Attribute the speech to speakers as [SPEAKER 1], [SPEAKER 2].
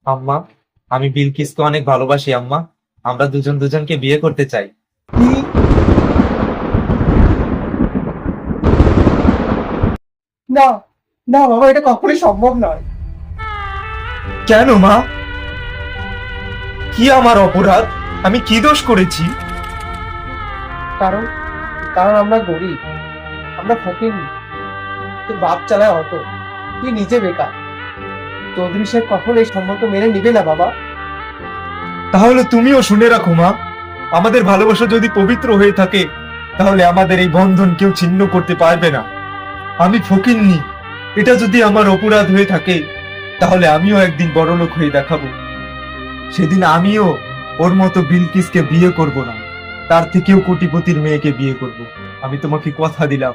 [SPEAKER 1] আম্মা, আমি বিলকিসকে অনেক ভালোবাসি আম্মা। আমরা দুজন দুজনকে বিয়ে করতে চাই।
[SPEAKER 2] কি? না, না বাবা, এটা কখনোই সম্ভব নয়।
[SPEAKER 1] কেন মা? কি আমার অপরাধ? আমি কি দোষ করেছি?
[SPEAKER 2] কারণ কারণ আমরা গরিব, আমরা ফকির। তোর বাপ চালায় অটো, তুই নিজে বেকার। চৌধুরী সাহেব কখনো এই সম্মত মেনে নিবে না বাবা।
[SPEAKER 1] তাহলে তুমিও শুনে রাখো মা, আমাদের ভালোবাসা যদি পবিত্র হয়ে থাকে তাহলে আমাদের এই বন্ধন কেউ ছিন্ন করতে পারবে না। আমি ফকিন্নি, এটা যদি আমার অপরাধ হয়ে থাকে তাহলে আমিও একদিন বড়লোক হয়ে দেখাবো। সেদিন আমিও ওর মতো বিলকিসকে বিয়ে করব না, তার থেকেও কোটিপতির মেয়েকে বিয়ে করব। আমি তোমাকে কথা দিলাম।